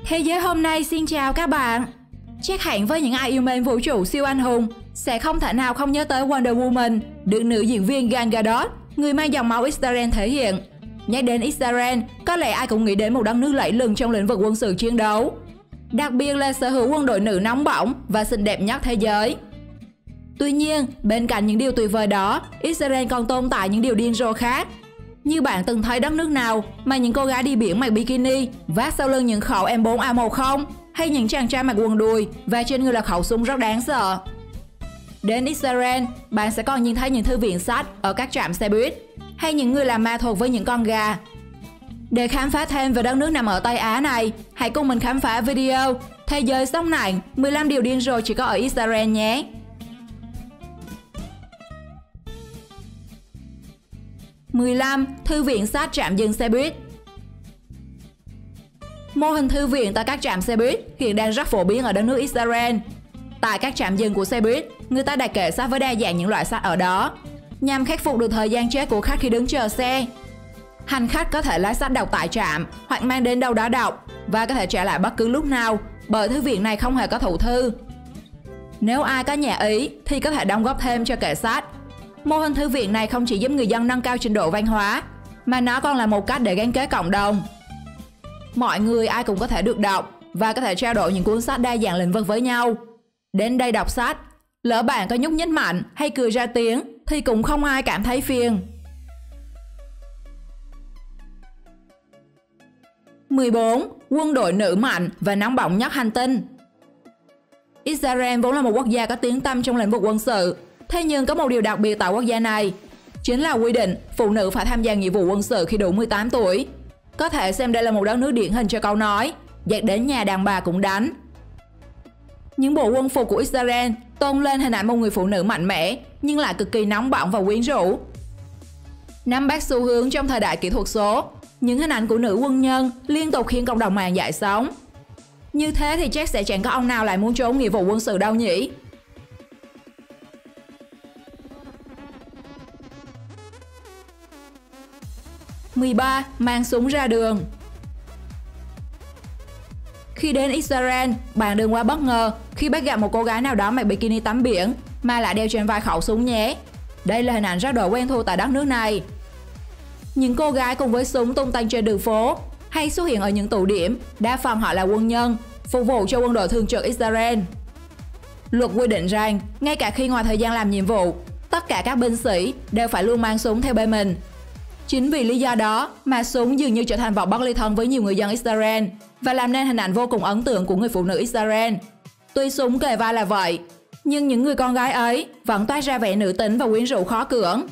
Thế giới hôm nay xin chào các bạn. Chắc hẳn với những ai yêu mến vũ trụ siêu anh hùng sẽ không thể nào không nhớ tới Wonder Woman được nữ diễn viên Gal Gadot, người mang dòng máu Israel thể hiện. Nhắc đến Israel, có lẽ ai cũng nghĩ đến một đất nước lẫy lừng trong lĩnh vực quân sự chiến đấu, đặc biệt là sở hữu quân đội nữ nóng bỏng và xinh đẹp nhất thế giới. Tuy nhiên, bên cạnh những điều tuyệt vời đó, Israel còn tồn tại những điều điên rồ khác. Như bạn từng thấy đất nước nào mà những cô gái đi biển mặc bikini, vác sau lưng những khẩu M4A1 không? Hay những chàng trai mặc quần đùi và trên người là khẩu súng rất đáng sợ? Đến Israel, bạn sẽ còn nhìn thấy những thư viện sách ở các trạm xe buýt, hay những người làm ma thuật với những con gà. Để khám phá thêm về đất nước nằm ở Tây Á này, hãy cùng mình khám phá video Thế giới sống nạn 15 điều điên rồ chỉ có ở Israel nhé. Thư viện sách trạm dừng xe buýt. Mô hình thư viện tại các trạm xe buýt hiện đang rất phổ biến ở đất nước Israel. Tại các trạm dừng của xe buýt, người ta đặt kệ sách với đa dạng những loại sách ở đó, nhằm khắc phục được thời gian chết của khách khi đứng chờ xe. Hành khách có thể lấy sách đọc tại trạm hoặc mang đến đâu đó đọc và có thể trả lại bất cứ lúc nào, bởi thư viện này không hề có thủ thư. Nếu ai có nhà ý thì có thể đóng góp thêm cho kệ sách. Mô hình thư viện này không chỉ giúp người dân nâng cao trình độ văn hóa, mà nó còn là một cách để gắn kết cộng đồng. Mọi người ai cũng có thể được đọc và có thể trao đổi những cuốn sách đa dạng lĩnh vực với nhau. Đến đây đọc sách, lỡ bạn có nhúc nhích mạnh hay cười ra tiếng thì cũng không ai cảm thấy phiền. 14. Quân đội nữ mạnh và nóng bỏng nhất hành tinh. Israel vốn là một quốc gia có tiếng tăm trong lĩnh vực quân sự. Thế nhưng có một điều đặc biệt tại quốc gia này, chính là quy định phụ nữ phải tham gia nghĩa vụ quân sự khi đủ 18 tuổi. Có thể xem đây là một đất nước điển hình cho câu nói dạt đến nhà đàn bà cũng đánh. Những bộ quân phục của Israel tôn lên hình ảnh một người phụ nữ mạnh mẽ nhưng lại cực kỳ nóng bỏng và quyến rũ. Nắm bắt xu hướng trong thời đại kỹ thuật số, những hình ảnh của nữ quân nhân liên tục khiến cộng đồng mạng dậy sóng. Như thế thì chắc sẽ chẳng có ông nào lại muốn trốn nghĩa vụ quân sự đâu nhỉ? Mang súng ra đường. Khi đến Israel, bạn đừng quá bất ngờ khi bắt gặp một cô gái nào đó mặc bikini tắm biển mà lại đeo trên vai khẩu súng nhé. Đây là hình ảnh rất đổi quen thuộc tại đất nước này. Những cô gái cùng với súng tung tăng trên đường phố hay xuất hiện ở những tụ điểm, đa phần họ là quân nhân, phục vụ cho quân đội thường trực Israel. Luật quy định rằng, ngay cả khi ngoài thời gian làm nhiệm vụ, tất cả các binh sĩ đều phải luôn mang súng theo bên mình. Chính vì lý do đó mà súng dường như trở thành vật bất ly thân với nhiều người dân Israel và làm nên hình ảnh vô cùng ấn tượng của người phụ nữ Israel. Tuy súng kề vai là vậy, nhưng những người con gái ấy vẫn toát ra vẻ nữ tính và quyến rũ khó cưỡng.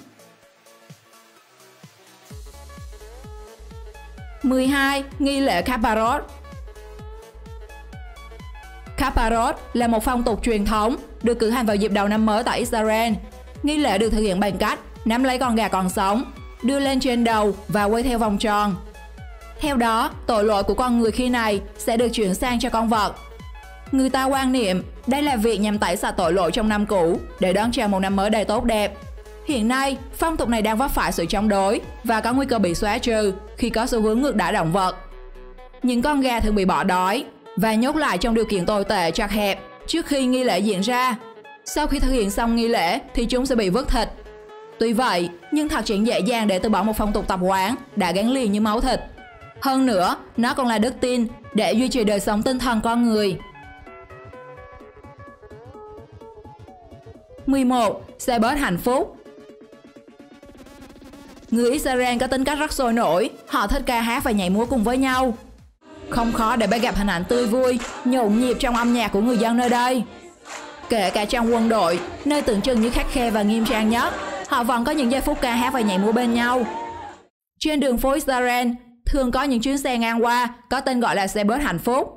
12. Nghi lễ Kapparot. Kapparot là một phong tục truyền thống được cử hành vào dịp đầu năm mới tại Israel. Nghi lễ được thực hiện bằng cách nắm lấy con gà còn sống, đưa lên trên đầu và quay theo vòng tròn. Theo đó, tội lỗi của con người khi này sẽ được chuyển sang cho con vật. Người ta quan niệm đây là việc nhằm tẩy sạch tội lỗi trong năm cũ để đón chào một năm mới đầy tốt đẹp. Hiện nay, phong tục này đang vấp phải sự chống đối và có nguy cơ bị xóa trừ khi có xu hướng ngược đãi động vật. Những con gà thường bị bỏ đói và nhốt lại trong điều kiện tồi tệ chật hẹp trước khi nghi lễ diễn ra. Sau khi thực hiện xong nghi lễ thì chúng sẽ bị vứt thịt. Tuy vậy, nhưng thật chẳng dễ dàng để từ bỏ một phong tục tập quán đã gắn liền như máu thịt. Hơn nữa, nó còn là đức tin để duy trì đời sống tinh thần con người. 11. Xe bớt hạnh phúc. Người Israel có tính cách rất sôi nổi, họ thích ca hát và nhảy múa cùng với nhau. Không khó để bắt gặp hình ảnh tươi vui, nhộn nhịp trong âm nhạc của người dân nơi đây. Kể cả trong quân đội, nơi tưởng chừng như khắt khe và nghiêm trang nhất, họ vẫn có những giây phút ca hát và nhảy múa bên nhau. Trên đường phố Israel, thường có những chuyến xe ngang qua có tên gọi là xe bớt hạnh phúc.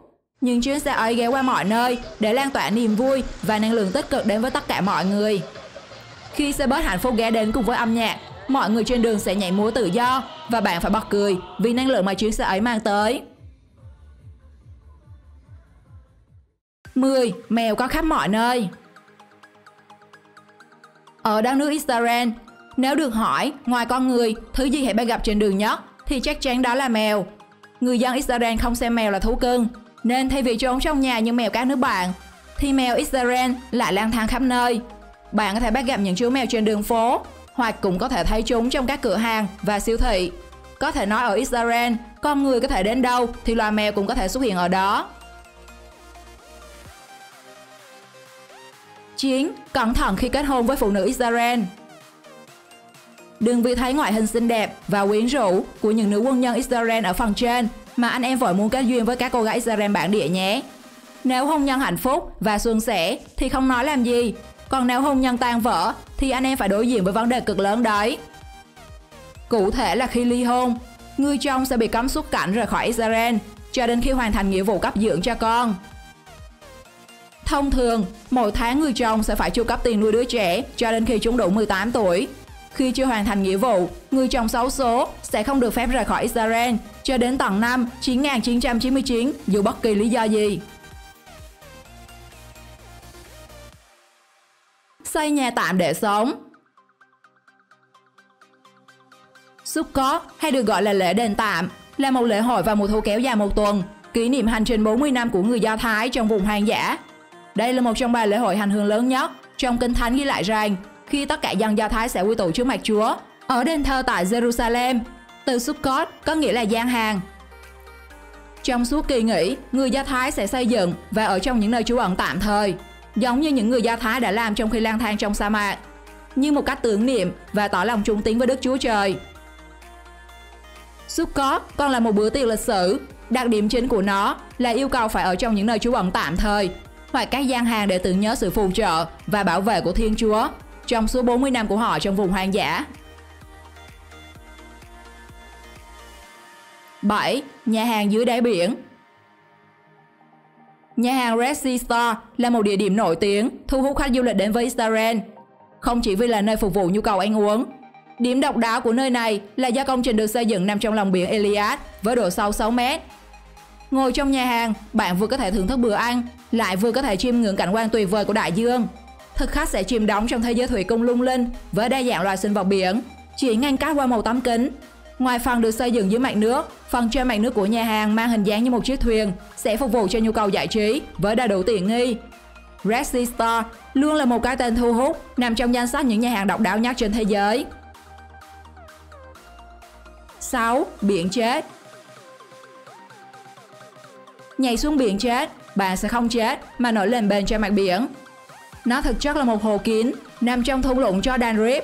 Những chuyến xe ấy ghé qua mọi nơi để lan tỏa niềm vui và năng lượng tích cực đến với tất cả mọi người. Khi xe bớt hạnh phúc ghé đến cùng với âm nhạc, mọi người trên đường sẽ nhảy múa tự do và bạn phải bật cười vì năng lượng mà chuyến xe ấy mang tới. 10. Mèo có khắp mọi nơi. Ở đất nước Israel, nếu được hỏi ngoài con người, thứ gì hãy bắt gặp trên đường nhất thì chắc chắn đó là mèo. Người dân Israel không xem mèo là thú cưng, Nên thay vì trốn trong nhà như mèo các nước bạn, thì mèo Israel lại lang thang khắp nơi. Bạn có thể bắt gặp những chú mèo trên đường phố, hoặc cũng có thể thấy chúng trong các cửa hàng và siêu thị. Có thể nói ở Israel, con người có thể đến đâu thì loài mèo cũng có thể xuất hiện ở đó. 9. Cẩn thận khi kết hôn với phụ nữ Israel. Đừng vì thấy ngoại hình xinh đẹp và quyến rũ của những nữ quân nhân Israel ở phần trên mà anh em vội muốn kết duyên với các cô gái Israel bản địa nhé. Nếu hôn nhân hạnh phúc và suôn sẻ thì không nói làm gì. Còn nếu hôn nhân tan vỡ thì anh em phải đối diện với vấn đề cực lớn đấy. Cụ thể là khi ly hôn, người chồng sẽ bị cấm xuất cảnh rời khỏi Israel cho đến khi hoàn thành nghĩa vụ cấp dưỡng cho con. Thông thường, mỗi tháng người chồng sẽ phải chu cấp tiền nuôi đứa trẻ cho đến khi chúng đủ 18 tuổi. Khi chưa hoàn thành nghĩa vụ, người chồng xấu số sẽ không được phép rời khỏi Israel cho đến tận năm 1999 dù bất kỳ lý do gì. Xây nhà tạm để sống. Sukkot hay được gọi là lễ đền tạm là một lễ hội vào mùa thu kéo dài một tuần, kỷ niệm hành trình 40 năm của người Do Thái trong vùng hoang dã. Đây là một trong 3 lễ hội hành hương lớn nhất. Trong Kinh Thánh ghi lại rằng khi tất cả dân Do Thái sẽ quy tụ trước mặt Chúa ở đền thờ tại Jerusalem. Từ Sukkot có nghĩa là gian hàng. Trong suốt kỳ nghỉ, người Do Thái sẽ xây dựng và ở trong những nơi trú ẩn tạm thời, giống như những người Do Thái đã làm trong khi lang thang trong sa mạc, như một cách tưởng niệm và tỏ lòng trung tín với Đức Chúa Trời. Sukkot còn là một bữa tiệc lịch sử. Đặc điểm chính của nó là yêu cầu phải ở trong những nơi trú ẩn tạm thời hoặc các gian hàng để tưởng nhớ sự phù trợ và bảo vệ của Thiên Chúa trong suốt 40 năm của họ trong vùng hoang dã. 7. Nhà hàng dưới đáy biển. Nhà hàng Red Sea Store là một địa điểm nổi tiếng thu hút khách du lịch đến với Israel, không chỉ vì là nơi phục vụ nhu cầu ăn uống. Điểm độc đáo của nơi này là do công trình được xây dựng nằm trong lòng biển Eliad với độ sâu 6 mét. Ngồi trong nhà hàng, bạn vừa có thể thưởng thức bữa ăn, lại vừa có thể chiêm ngưỡng cảnh quan tuyệt vời của đại dương. Thực khách sẽ chìm đắm trong thế giới thủy cung lung linh với đa dạng loài sinh vật biển, chỉ ngăn cách qua một tấm kính. Ngoài phần được xây dựng dưới mặt nước, phần trên mặt nước của nhà hàng mang hình dáng như một chiếc thuyền sẽ phục vụ cho nhu cầu giải trí với đầy đủ tiện nghi. Red Sea Store luôn là một cái tên thu hút, nằm trong danh sách những nhà hàng độc đáo nhất trên thế giới. 6. Biển chết. Nhảy xuống biển chết, bạn sẽ không chết mà nổi lên bền trên mặt biển. Nó thực chất là một hồ kín nằm trong thung lũng Jordan Rift.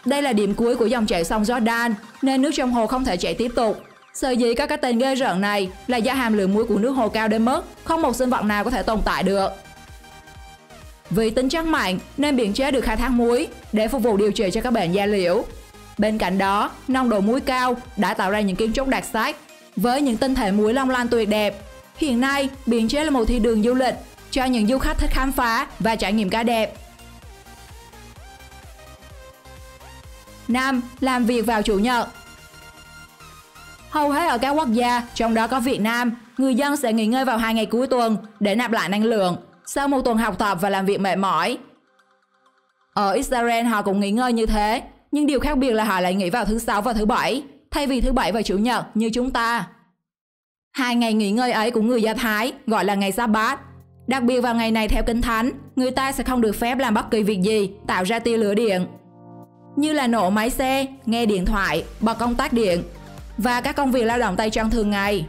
Đây là điểm cuối của dòng chảy sông Jordan nên nước trong hồ không thể chảy tiếp tục. Sở dĩ có cái tên ghê rợn này là do hàm lượng muối của nước hồ cao đến mức không một sinh vật nào có thể tồn tại được. Vì tính chất mạnh nên biển chết được khai thác muối để phục vụ điều trị cho các bệnh da liễu. Bên cạnh đó, nồng độ muối cao đã tạo ra những kiến trúc đặc sắc với những tinh thể muối long lanh tuyệt đẹp. Hiện nay, biển chết là một thiên đường du lịch cho những du khách thích khám phá và trải nghiệm cá đẹp. 5. Làm việc vào Chủ nhật. Hầu hết ở các quốc gia, trong đó có Việt Nam, người dân sẽ nghỉ ngơi vào 2 ngày cuối tuần để nạp lại năng lượng sau một tuần học tập và làm việc mệt mỏi. Ở Israel họ cũng nghỉ ngơi như thế, nhưng điều khác biệt là họ lại nghỉ vào thứ Sáu và thứ Bảy, thay vì thứ Bảy và Chủ nhật như chúng ta. 2 ngày nghỉ ngơi ấy của người Do Thái gọi là ngày Sa-bát. Đặc biệt vào ngày này theo Kinh Thánh, người ta sẽ không được phép làm bất kỳ việc gì tạo ra tia lửa điện, như là nổ máy xe, nghe điện thoại, bật công tắc điện và các công việc lao động tay chân thường ngày.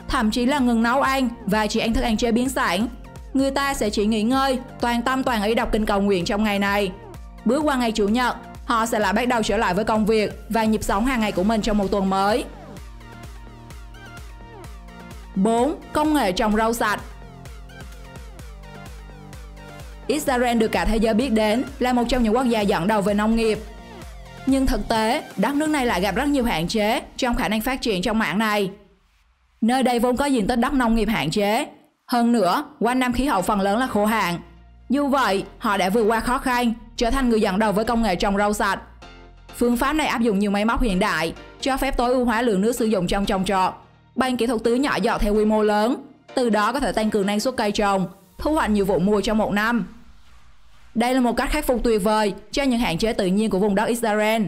Thậm chí là ngừng nấu ăn và chỉ ăn thức ăn chế biến sẵn. Người ta sẽ chỉ nghỉ ngơi, toàn tâm toàn ý đọc kinh cầu nguyện trong ngày này. Bước qua ngày Chủ nhật, họ sẽ lại bắt đầu trở lại với công việc và nhịp sống hàng ngày của mình trong một tuần mới. 4. Công nghệ trồng rau sạch. Israel được cả thế giới biết đến là một trong những quốc gia dẫn đầu về nông nghiệp. Nhưng thực tế, đất nước này lại gặp rất nhiều hạn chế trong khả năng phát triển trong mảng này. Nơi đây vốn có diện tích đất nông nghiệp hạn chế. Hơn nữa, quanh năm khí hậu phần lớn là khô hạn. Dù vậy, họ đã vượt qua khó khăn, trở thành người dẫn đầu với công nghệ trồng rau sạch. Phương pháp này áp dụng nhiều máy móc hiện đại, cho phép tối ưu hóa lượng nước sử dụng trong trồng trọt, bằng kỹ thuật tưới nhỏ giọt theo quy mô lớn. Từ đó có thể tăng cường năng suất cây trồng, thu hoạch nhiều vụ mùa trong một năm. Đây là một cách khắc phục tuyệt vời cho những hạn chế tự nhiên của vùng đất Israel.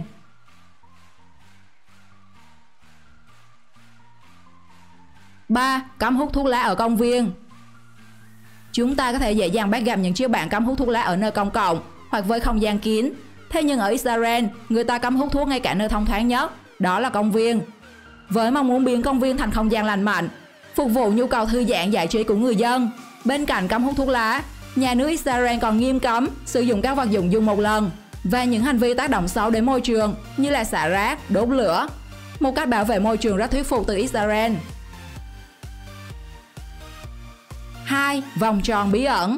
3. Cấm hút thuốc lá ở công viên. Chúng ta có thể dễ dàng bắt gặp những chiếc bảng cấm hút thuốc lá ở nơi công cộng hoặc với không gian kín. Thế nhưng ở Israel, người ta cấm hút thuốc ngay cả nơi thông thoáng nhất, đó là công viên. Với mong muốn biến công viên thành không gian lành mạnh, phục vụ nhu cầu thư giãn giải trí của người dân, bên cạnh cấm hút thuốc lá, nhà nước Israel còn nghiêm cấm sử dụng các vật dụng dùng một lần và những hành vi tác động xấu đến môi trường như là xả rác, đốt lửa. Một cách bảo vệ môi trường rất thuyết phục từ Israel. 2. Vòng tròn bí ẩn.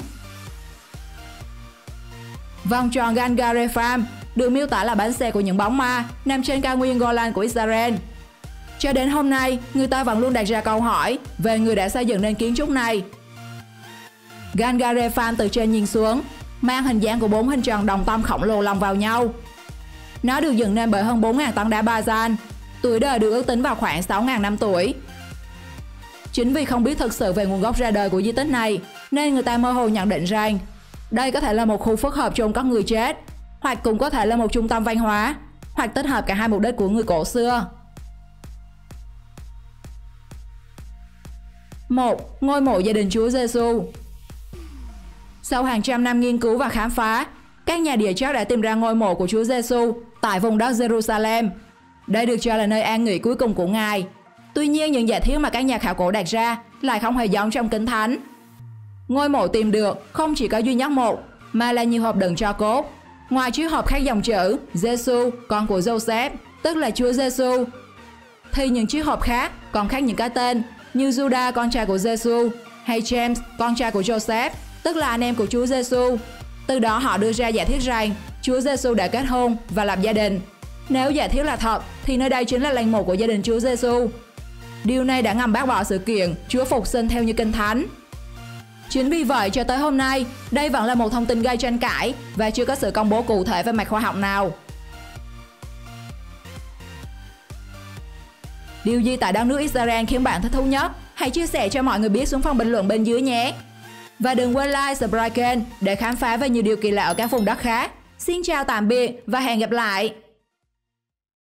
Vòng tròn Gan Garefam được miêu tả là bánh xe của những bóng ma nằm trên cao nguyên Golan của Israel. Cho đến hôm nay, người ta vẫn luôn đặt ra câu hỏi về người đã xây dựng nên kiến trúc này. Gan Garefam từ trên nhìn xuống, mang hình dáng của 4 hình tròn đồng tâm khổng lồ lồng vào nhau. Nó được dựng nên bởi hơn 4.000 tấn đá bazan, tuổi đời được ước tính vào khoảng 6.000 năm tuổi. Chính vì không biết thực sự về nguồn gốc ra đời của di tích này, nên người ta mơ hồ nhận định rằng đây có thể là một khu phức hợp chôn cất người chết, hoặc cũng có thể là một trung tâm văn hóa, hoặc tích hợp cả hai mục đích của người cổ xưa. 1. Ngôi mộ gia đình Chúa Giêsu. Sau hàng trăm năm nghiên cứu và khám phá, các nhà địa chất đã tìm ra ngôi mộ của Chúa Giêsu tại vùng đất Jerusalem. Đây được cho là nơi an nghỉ cuối cùng của Ngài. Tuy nhiên, những giả thuyết mà các nhà khảo cổ đặt ra lại không hề giống trong Kinh Thánh. Ngôi mộ tìm được không chỉ có duy nhất một, mà là nhiều hộp đựng tro cốt. Ngoài chiếc hộp khắc dòng chữ Giêsu, con của Joseph, tức là Chúa Giêsu, thì những chiếc hộp khác còn khắc những cái tên như Judah, con trai của Giêsu, hay James, con trai của Joseph, tức là anh em của Chúa Giêsu. Từ đó họ đưa ra giả thuyết rằng Chúa Giêsu đã kết hôn và lập gia đình. Nếu giả thuyết là thật, thì nơi đây chính là lăng mộ của gia đình Chúa Giêsu. Điều này đã ngầm bác bỏ sự kiện Chúa phục sinh theo như Kinh Thánh. Chính vì vậy, cho tới hôm nay, đây vẫn là một thông tin gây tranh cãi và chưa có sự công bố cụ thể về mặt khoa học nào. Điều gì tại đất nước Israel khiến bạn thích thú nhất? Hãy chia sẻ cho mọi người biết xuống phần bình luận bên dưới nhé! Và đừng quên like, subscribe kênh để khám phá về nhiều điều kỳ lạ ở các vùng đất khác. Xin chào tạm biệt và hẹn gặp lại!